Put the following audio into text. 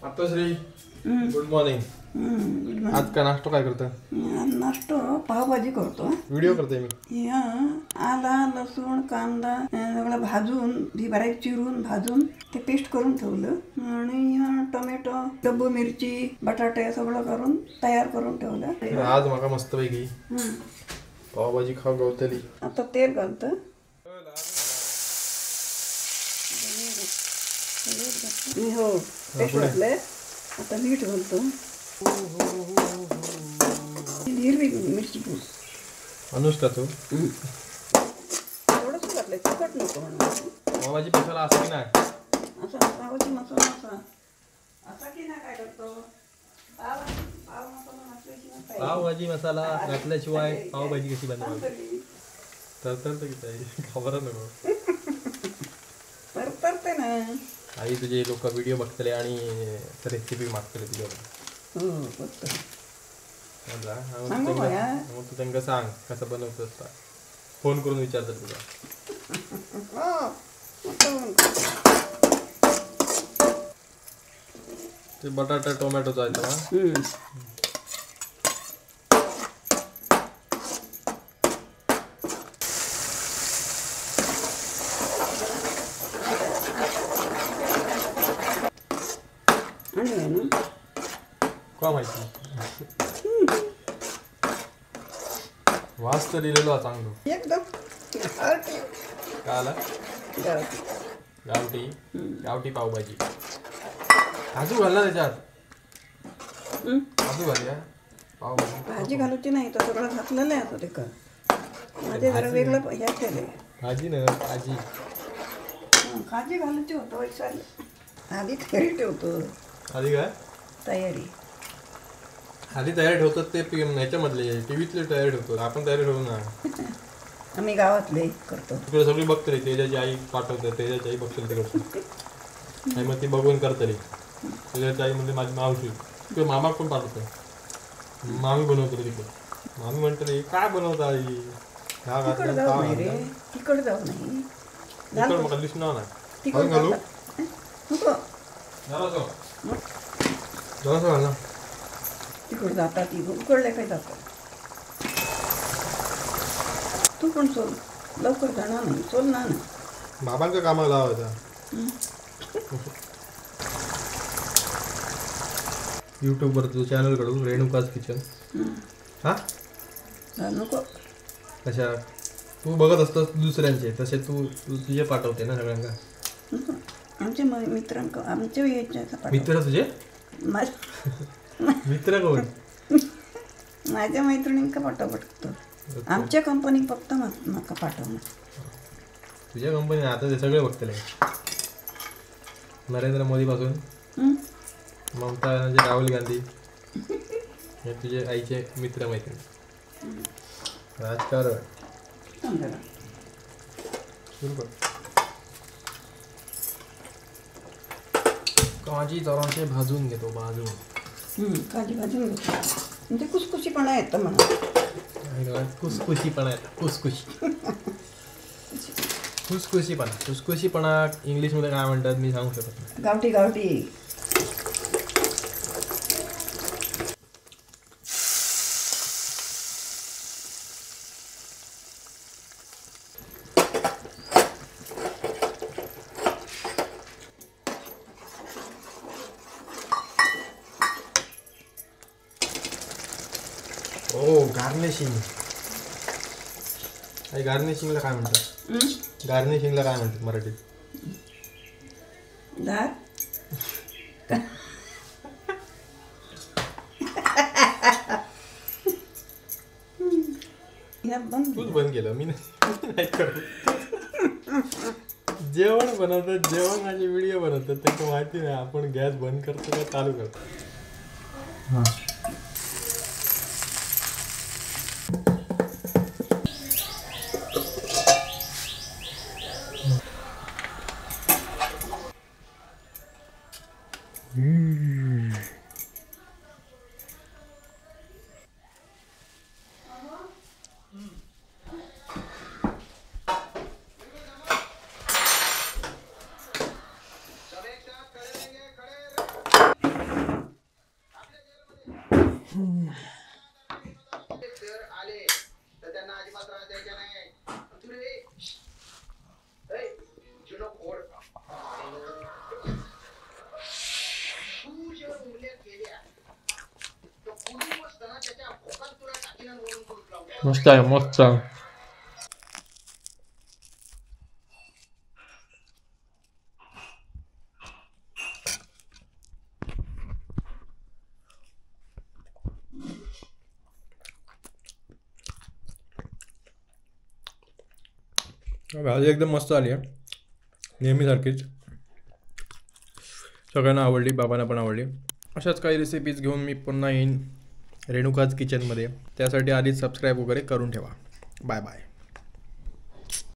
आता Shri good morning. आज का नाश्ता काय करतो? नाश्ता पावभाजी करतो. व्हिडिओ करते मी. आला लसूण कांदा सगळं भाजून बारीक चिरून भाजून ते पेस्ट करून ठेवलं आणि टोमॅटो डब्बू मिरची बटाटे सगळं करून तयार करून ठेवलं. आज मला मस्त पैकी पावभाजी खाऊ गावतली. आता तेल घालतं. हो पेस्ट घातलंय. आता मीठ घालतो. हिरवी मिरची पूड. अनुष्का तू थोडंसं घातलंय तिखट नको म्हणून. पावभाजी मसाला असा की नाही? असा पावभाजी मसाला असा की नाही काय करतो पाव मसाला घातल्याशिवाय पावभाजी मसाला घातल्याशिवाय पावभाजी कशी बनवावी? तर किती खबर नको तरते ना. आई तुझे लोक व्हिडिओ बघतले आणि रेसिपी मागतले तुझ्याकडे. हो मग तू त्यांना सांग कसं बनवतोस. फोन करून विचारतात तुला. ते बटाटा टोमॅटोचा आहे ना. का माहिती वास तर दिलेलो चांगलो एकदम काला गावठी गावठी पावभाजी. काजू घालला त्याच्यात. काजू घालूया पावभाजी. भाजी घालूची नाही तर सगळं घातलेलं आहे. आता ते कर माझे जरा वेगळं हे केलंय. भाजी ना भाजी भाजी घालूची होतं विचारलं. आधी तयारी ठेवतो. आधी काय तयारी आधी तयार ठेवतात ते ह्याच्यामधले टीव्हीतले तयार ठेवतो. आपण तयारी ठेवू ना. आम्ही गावातले करतो. तिकडे सगळी बघतली. तेजाची आई पाठवते. तेजाची आई बघतील तिकडचं आणि मग ती बघून करतली. तेजाची आई म्हणजे माझी मावशी किंवा मामा पण पाठवते. मामी बनवतो तिकडे. मामी म्हणते काय बनवता आई तिकडे जाऊ नाही रे. तिकडे जाऊ नाही. तिकडे मग दिसणार नाही. तिकडे घालू नको जरासं घाल ना. तिकडे जातात ती उकडले काय जातात. तू पण सोल लवकर जाणार नाही. सोल ना ना बाबांच्या कामाला लावायचा. यूट्यूबवर तुझं चॅनल काढू रेणुकाज किचन. हा नको कशा तू बघत असतोस दुसऱ्यांचे तसे तू तुझे पाठवते ना सगळ्यांना. आमच्या मित्रांक आमच्या याच्या मित्र तुझे मित्र कोण? माझ्या मैत्रिणींका पाठवतो. आमच्या कंपनी फक्त नका पाठवणं. तुझ्या कंपनी आता ते सगळे बघतले. नरेंद्र मोदी पासून ममता बनर्जी राहुल गांधी हे तुझे आईचे मित्र मैत्रिणी. राजकारण सुरू कर. काजी जराशे भाजून घेतो. काजी भाजून घेतो म्हणजे कुसकुशीपणा येतं म्हणा. कुसकुशीपणा कुसकुशीपणा इंग्लिशमध्ये काय म्हणतात मी सांगू शकत नाही. गावठी गावठी गार्निशिंग. गार्निशिंगला काय म्हणतात? गार्निशिंगला काय म्हणतात मराठीत? दार तूच बंद केलं मी नाही करत. जेवण बनवतात जेवणाचे व्हिडिओ बनवतात त्यांना माहिती नाही आपण गॅस बंद करतो का चालू करतो. मस्त आहे मस्त. भाजी एकदम मस्त आली आहे नेहमीसारखीच. सगळ्यांना आवडली, बाबांना पण आवडली. अशाच काही रेसिपीज घेऊन मी पुन्हा येईन रेणुकाज किचनमध्ये. त्यासाठी आधीच सबस्क्राईब वगैरे करून ठेवा. Bye bye.